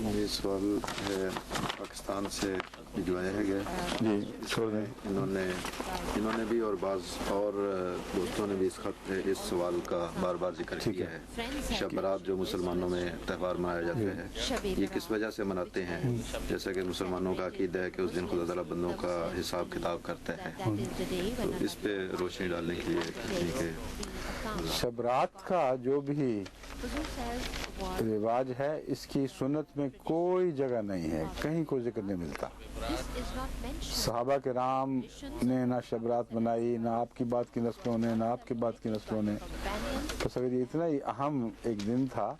یہ سوال ہے پاکستان سے بھجوایا ہے گیا جی چھوڑ دیں. انہوں نے بھی اور بعض اور دوستوں نے بھی اس سوال کا بار بار ذکر کیا ہے. شب برات جو مسلمانوں میں تہوار منایا جاتا ہے یہ کس وجہ سے مناتے ہیں؟ جیسا کہ مسلمانوں کا عقیدہ ہے کہ اس دن خدا تعالیٰ بندوں کا حساب کتاب کرتا ہے، تو اس پہ روشنی ڈالنے کے لیے شب رات کا جو بھی رواج ہے اس کی سنت میں کوئی جگہ نہیں ہے، کہیں کوئی ذکر نہیں ملتا. صحابہ کرام نے نہ شب رات منائی، نہ آپ کی بات کی نسلوں نے، نہ آپ کی بات کی نسلوں نے. بس اگر یہ اتنا ہی اہم ایک دن تھا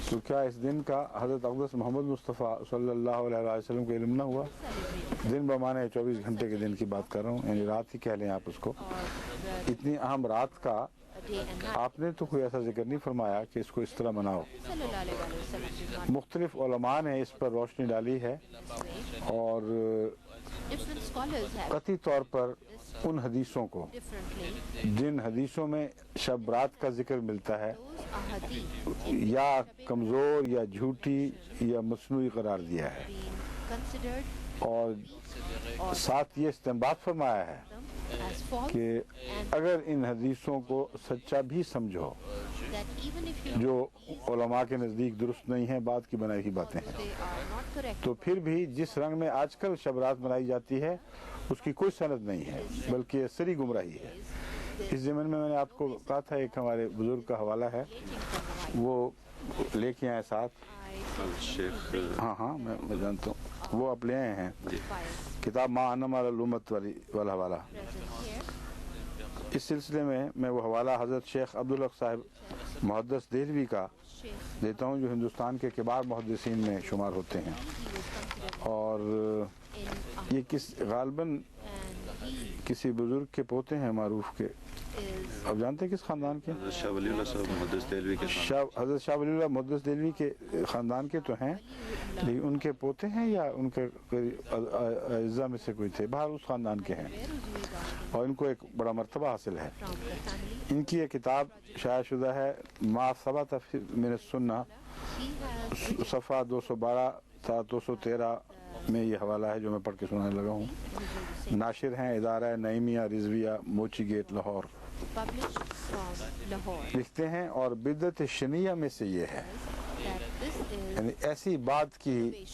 تو کیا اس دن کا حضرت اقدس محمد مصطفیٰ صلی اللہ علیہ وسلم کو علم نہ ہوا؟ دن بمانے 24 گھنٹے کے دن کی بات کر رہا ہوں، یعنی رات ہی کہہ لیں آپ اس کو. اتنی اہم رات کا آپ نے تو کوئی ایسا ذکر نہیں فرمایا کہ اس کو اس طرح مناؤ. مختلف علماء نے اس پر روشنی ڈالی ہے اور قطعی طور پر ان حدیثوں کو جن حدیثوں میں شب رات کا ذکر ملتا ہے یا کمزور یا جھوٹی یا مصنوعی قرار دیا ہے، اور ساتھ یہ استنباط فرمایا ہے کہ اگر ان حدیثوں کو سچا بھی سمجھو جو علماء کے نزدیک درست نہیں ہیں، بعد کی بنائی ہوئی باتیں ہیں، تو پھر بھی جس رنگ میں آج کل شب رات منائی جاتی ہے اس کی کوئی سند نہیں ہے، بلکہ یہ سری گمراہی ہے. اس ضمن میں نے آپ کو کہا تھا ایک ہمارے بزرگ کا حوالہ ہے، وہ لے کے آئے ساتھ. ہاں میں جانتا ہوں، وہ آپ لے آئے ہیں کتاب ما انم علی الامت والا حوالہ. اس سلسلے میں وہ حوالہ حضرت شیخ عبدالحق صاحب محدث دہلوی کا دیتا ہوں، جو ہندوستان کے کبار محدثین میں شمار ہوتے ہیں، اور یہ غالباً کسی بزرگ کے پوتے ہیں معروف کے. اب جانتے ہیں کس خاندان کے؟ حضرت شاہ ولی اللہ صاحب محدث دہلوی کے حضرت شاہ ولی اللہ محدث دہلوی کے خاندان کے تو ہیں، لیکن ان کے پوتے ہیں یا ان کے اعزاء میں سے کوئی تھے، باہر اس خاندان کے ہیں، اور ان کو ایک بڑا مرتبہ حاصل ہے. ان کی یہ کتاب شائع شدہ ہے ما ثبت من السنہ، صفحہ 212 تا 213 میں یہ حوالہ ہے جو میں پڑھ کے سنانے لگا ہوں. ناشر ہیں ادارہ نعیمیہ رضویہ، موچی گیٹ، لاہور. لکھتے ہیں اور بدعت شنیہ میں سے یہ ہے، یعنی ایسی بات کی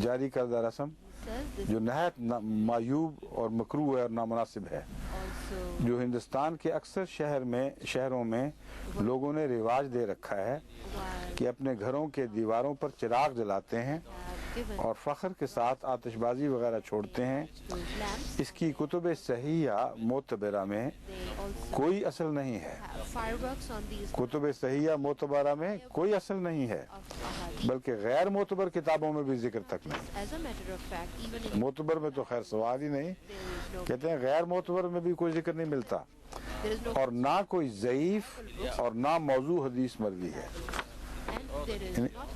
جاری کردہ رسم جو نہایت معیوب اور مکروہ اور نامناسب ہے، جو ہندوستان کے اکثر شہروں میں لوگوں نے رواج دے رکھا ہے کہ اپنے گھروں کے دیواروں پر چراغ جلاتے ہیں اور فخر کے ساتھ آتش بازی وغیرہ چھوڑتے ہیں. اس کی کتب صحیحہ معتبرہ میں کوئی اصل نہیں ہے. کتب صحیحہ معتبرہ میں کوئی اصل نہیں ہے، بلکہ غیر معتبر کتابوں میں بھی ذکر تک نہیں. معتبر میں تو خیر سوال ہی نہیں، کہتے ہیں غیر معتبر میں بھی کوئی ذکر نہیں ملتا، اور نہ کوئی ضعیف اور نہ موضوع حدیث مروی ہے.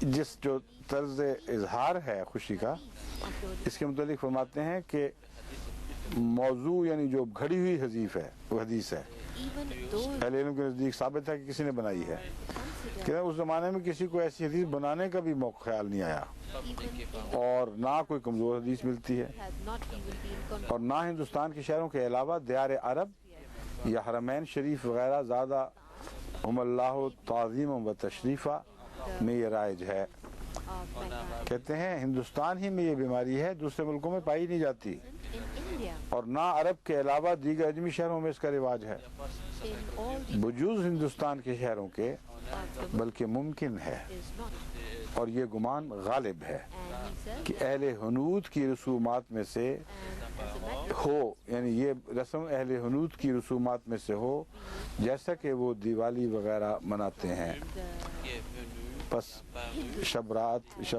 جس جو طرز اظہار ہے خوشی کا، اس کے متعلق فرماتے ہیں کہ موضوع یعنی جو گھڑی ہوئی حدیث ہے، اہل علم کے نزدیک ثابت ہے کہ کسی نے بنائی ہے. کہ اس زمانے میں کسی کو ایسی حدیث بنانے کا بھی موقع خیال نہیں آیا، اور نہ کوئی کمزور حدیث ملتی ہے، اور نہ ہندوستان کے شہروں کے علاوہ دیار عرب یا حرمین شریف وغیرہ زیادہ ہم اللہ تعظیم و تشریفہ میں یہ رائج ہے. کہتے ہیں ہندوستان ہی میں یہ بیماری ہے، دوسرے ملکوں میں پائی نہیں جاتی، اور نہ عرب کے علاوہ دیگر اجمی شہروں میں اس کا رواج ہے، بجوز ہندوستان کے شہروں کے، بلکہ ممکن ہے اور یہ گمان غالب ہے کہ اہل ہنود کی رسومات میں سے ہو، یعنی یہ رسم اہل ہنود کی رسومات میں سے ہو، جیسا کہ وہ دیوالی وغیرہ مناتے ہیں. پس شب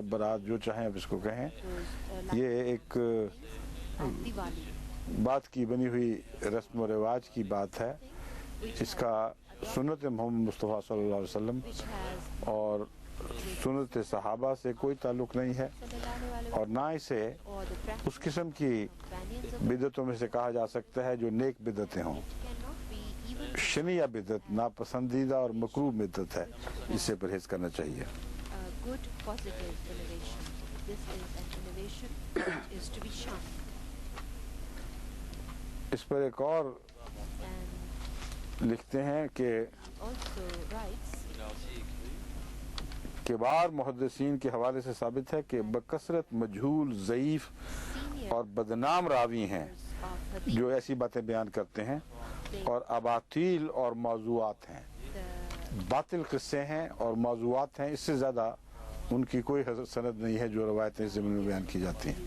برات جو چاہیں اب اس کو کہیں، یہ ایک بات کی بنی ہوئی رسم و رواج کی بات ہے. اس کا سنت محمد مصطفیٰ صلی اللہ علیہ وسلم اور سنت صحابہ سے کوئی تعلق نہیں ہے، اور نہ اسے اس قسم کی بدعتوں میں سے کہا جا سکتا ہے جو نیک بدعتیں ہوں. شنیہ بدعت ناپسندیدہ اور مکروہ بدعت ہے، اس سے پرہیز کرنا چاہیے. good positive innovation. This is an innovation that is to be shunned. اس پر ایک اور And لکھتے ہیں کہ also writes, کبار محدثین کے حوالے سے ثابت ہے کہ بکثرت مجہول، ضعیف senior اور بدنام راوی ہیں of hadith, جو ایسی باتیں بیان کرتے ہیں اور اباطیل اور موضوعات ہیں، the باطل قصے ہیں اور موضوعات ہیں، اس سے زیادہ ان کی کوئی سند نہیں ہے جو روایتیں اس زمین میں بیان کی جاتی ہیں۔